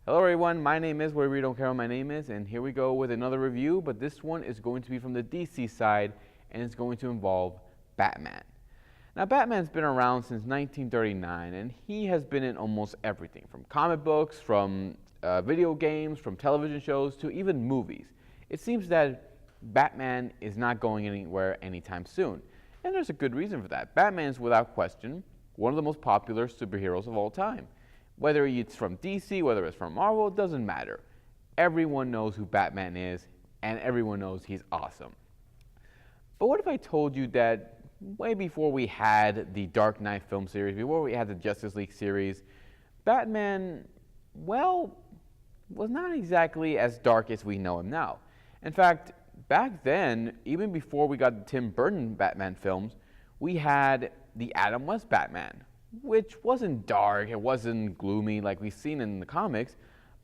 Hello everyone, my name is whatever you don't care what my name is, and here we go with another review, but this one is going to be from the DC side, and it's going to involve Batman. Now Batman's been around since 1939, and he has been in almost everything, from comic books, from video games, from television shows, to even movies. It seems that Batman is not going anywhere anytime soon, and there's a good reason for that. Batman is without question one of the most popular superheroes of all time. Whether it's from DC, whether it's from Marvel, it doesn't matter. Everyone knows who Batman is, and everyone knows he's awesome. But what if I told you that way before we had the Dark Knight film series, before we had the Justice League series, Batman, well, was not exactly as dark as we know him now. In fact, back then, even before we got the Tim Burton Batman films, we had the Adam West Batman, which wasn't dark, it wasn't gloomy like we've seen in the comics,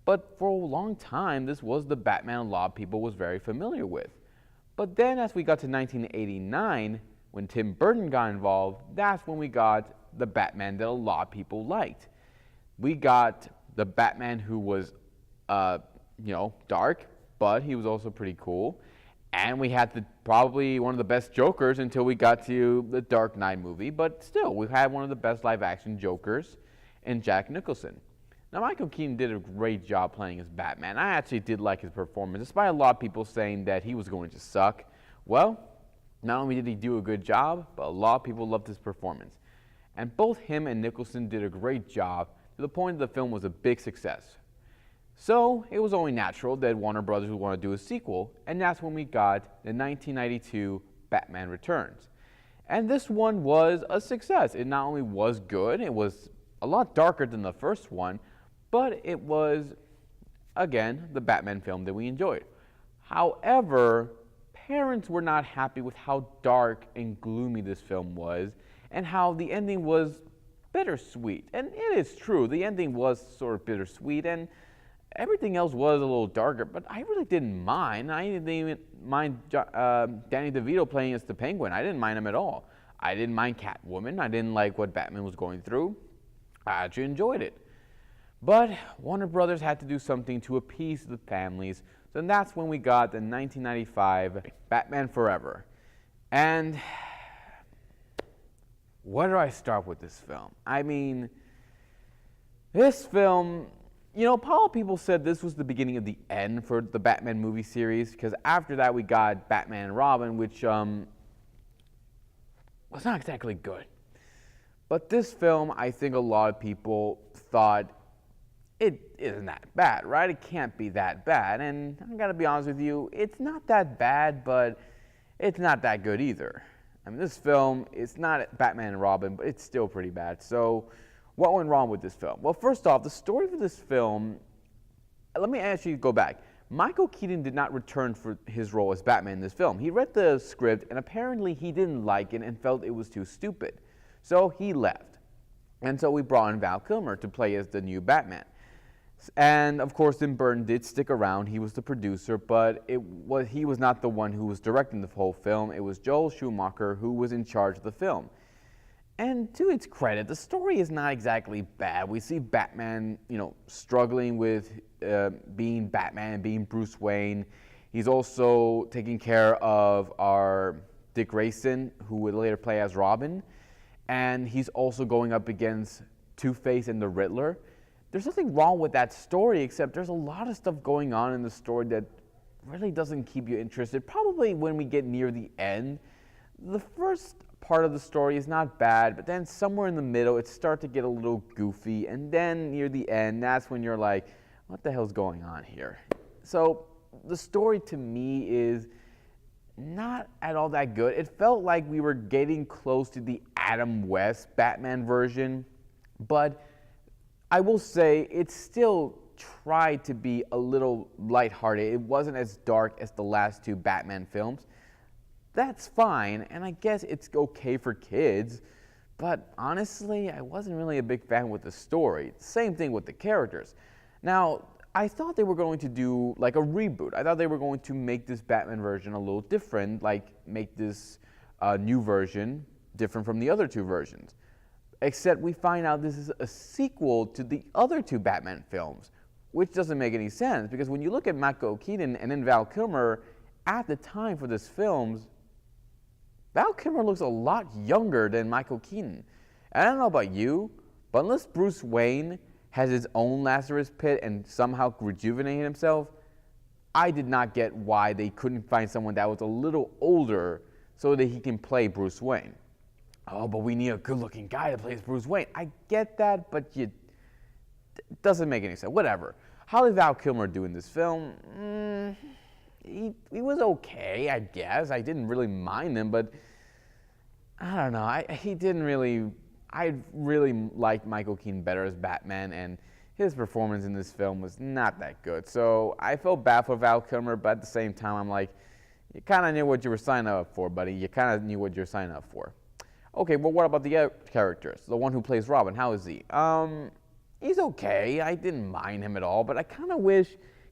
but for a long time this was the Batman a lot of people was very familiar with. But then as we got to 1989, when Tim Burton got involved, that's when we got the Batman that a lot of people liked. We got the Batman who was, dark, but he was also pretty cool. And we had probably one of the best Jokers until we got to the Dark Knight movie. But still, we had one of the best live-action Jokers in Jack Nicholson. Now, Michael Keaton did a great job playing as Batman. I actually did like his performance, despite a lot of people saying that he was going to suck. Well, not only did he do a good job, but a lot of people loved his performance. And both him and Nicholson did a great job to the point that the film was a big success. So it was only natural that Warner Brothers would want to do a sequel, and that's when we got the 1992 Batman Returns. And this one was a success. It not only was good, it was a lot darker than the first one, but it was, again, the Batman film that we enjoyed. However, parents were not happy with how dark and gloomy this film was, and how the ending was bittersweet. And it is true, the ending was sort of bittersweet, and everything else was a little darker, but I really didn't mind. I didn't even mind Danny DeVito playing as the Penguin. I didn't mind him at all. I didn't mind Catwoman. I didn't like what Batman was going through. I actually enjoyed it. But Warner Brothers had to do something to appease the families, so that's when we got the 1995 Batman Forever. And where do I start with this film? I mean, this film, a lot of people said this was the beginning of the end for the Batman movie series, because after that we got Batman and Robin, which was not exactly good. But this film, I think a lot of people thought, it isn't that bad, right? It can't be that bad. And I gotta be honest with you, it's not that bad, but it's not that good either. I mean, this film, it's not Batman and Robin, but it's still pretty bad. So what went wrong with this film? Well, first off, the story for this film, let me actually go back. Michael Keaton did not return for his role as Batman in this film. He read the script, and apparently he didn't like it and felt it was too stupid. So he left. And so we brought in Val Kilmer to play as the new Batman. And of course, Tim Burton did stick around. He was the producer, but he was not the one who was directing the whole film. It was Joel Schumacher who was in charge of the film. And to its credit, the story is not exactly bad. We see Batman, struggling with being Batman and being Bruce Wayne. He's also taking care of our Dick Grayson, who would later play as Robin. And he's also going up against Two-Face and the Riddler. There's nothing wrong with that story, except there's a lot of stuff going on in the story that really doesn't keep you interested. Probably when we get near the end, the first part of the story is not bad, but then somewhere in the middle it starts to get a little goofy, and then near the end, that's when you're like, what the hell's going on here? So the story to me is not at all that good. It felt like we were getting close to the Adam West Batman version, but I will say it still tried to be a little lighthearted. It wasn't as dark as the last two Batman films. That's fine, and I guess it's okay for kids, but honestly, I wasn't really a big fan with the story. Same thing with the characters. Now, I thought they were going to do like a reboot. I thought they were going to make this Batman version a little different, like make this new version different from the other two versions. Except we find out this is a sequel to the other two Batman films, which doesn't make any sense because when you look at Michael Keaton and then Val Kilmer, at the time for this film, Val Kilmer looks a lot younger than Michael Keaton. And I don't know about you, but unless Bruce Wayne has his own Lazarus pit and somehow rejuvenated himself, I did not get why they couldn't find someone that was a little older so that he can play Bruce Wayne. Oh, but we need a good-looking guy to play Bruce Wayne. I get that, but it doesn't make any sense. Whatever. How did Val Kilmer do in this film? He was okay, I guess. I didn't really mind him, but I don't know. I really liked Michael Keaton better as Batman, and his performance in this film was not that good. So I felt bad for Val Kilmer, but at the same time, I'm like, you kind of knew what you were signing up for, buddy. You kind of knew what you're signing up for. Okay, well, what about the other characters? The one who plays Robin, how is he? He's okay. I didn't mind him at all, but I kind of wish,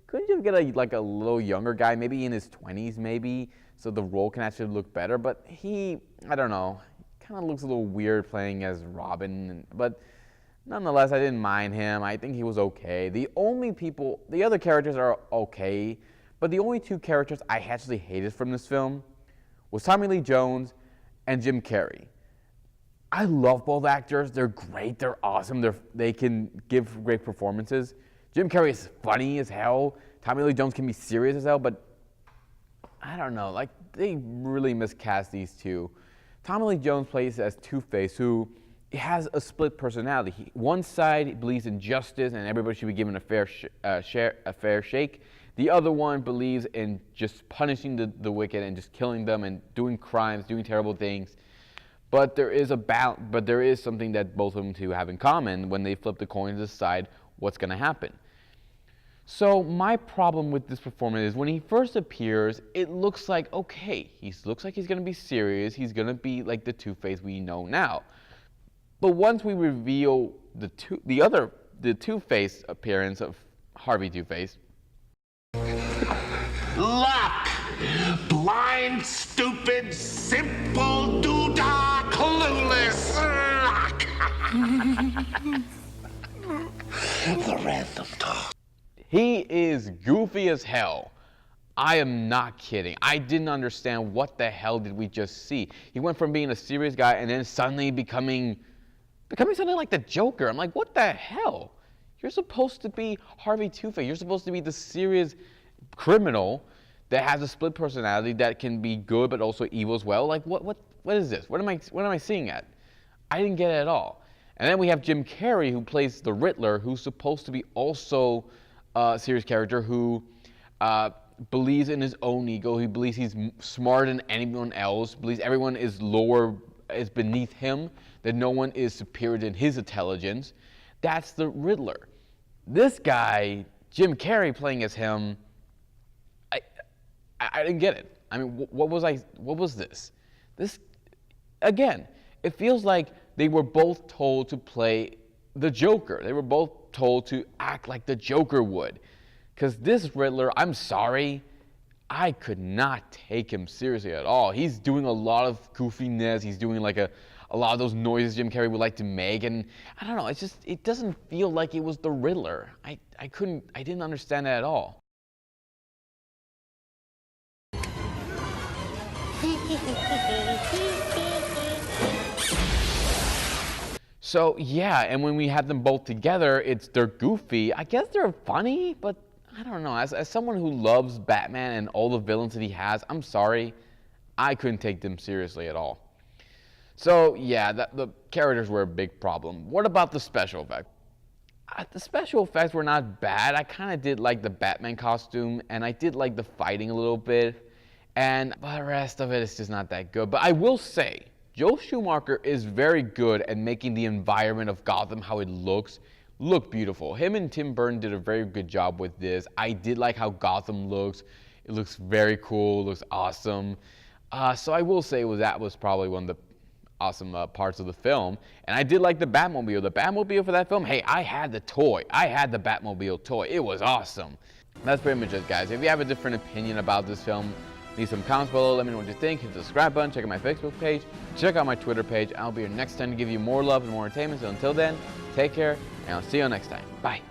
couldn't you get a little younger guy, maybe in his 20s, maybe, so the role can actually look better? But I don't know, kind of looks a little weird playing as Robin, but nonetheless, I didn't mind him. I think he was okay. The other characters are okay, but the only two characters I actually hated from this film was Tommy Lee Jones and Jim Carrey. I love both actors. They're great. They're awesome. They can give great performances. Jim Carrey is funny as hell. Tommy Lee Jones can be serious as hell, but I don't know. Like, they really miscast these two. Tommy Lee Jones plays as Two-Face, who has a split personality. One side believes in justice and everybody should be given a fair shake. The other one believes in just punishing the wicked and just killing them and doing crimes, doing terrible things. But there is something that both of them two have in common when they flip the coin to decide what's going to happen. So my problem with this performance is when he first appears, it looks like, okay, he looks like he's going to be serious. He's going to be like the Two-Face we know now. But once we reveal the Two-Face appearance of Harvey Two-Face, luck! Blind, stupid, simple, doodah, clueless luck! The random talk. He is goofy as hell. I am not kidding. I didn't understand what the hell did we just see. He went from being a serious guy and then suddenly becoming something like the Joker. I'm like, what the hell? You're supposed to be Harvey Two-Face. You're supposed to be the serious criminal that has a split personality that can be good but also evil as well. Like, what is this? What am I seeing at? I didn't get it at all. And then we have Jim Carrey, who plays the Riddler, who's supposed to be also a serious character who believes in his own ego. He believes he's smarter than anyone else, believes everyone is beneath him, that no one is superior than his intelligence. That's the Riddler. This guy, Jim Carrey playing as him, I didn't get it. I mean, what was this? This, again, it feels like they were both told to play the Joker. They were both told to act like the Joker would. Because this Riddler, I'm sorry, I could not take him seriously at all. He's doing a lot of goofiness. He's doing like a lot of those noises Jim Carrey would like to make. And I don't know, it doesn't feel like it was the Riddler. I didn't understand that at all. So yeah, and when we have them both together, they're goofy. I guess they're funny, but I don't know. As someone who loves Batman and all the villains that he has, I'm sorry, I couldn't take them seriously at all. So yeah, the characters were a big problem. What about the special effects? The special effects were not bad. I kind of did like the Batman costume, and I did like the fighting a little bit. And the rest of it is just not that good. But I will say, Joel Schumacher is very good at making the environment of Gotham, how it looks, look beautiful. Him and Tim Burton did a very good job with this. I did like how Gotham looks. It looks very cool, looks awesome. So I will say that was probably one of the awesome parts of the film. And I did like the Batmobile. The Batmobile for that film, hey, I had the toy. I had the Batmobile toy. It was awesome. That's pretty much it, guys. If you have a different opinion about this film, leave some comments below. Let me know what you think. Hit the subscribe button. Check out my Facebook page. Check out my Twitter page. I'll be here next time to give you more love and more entertainment. So until then, take care, and I'll see you next time. Bye.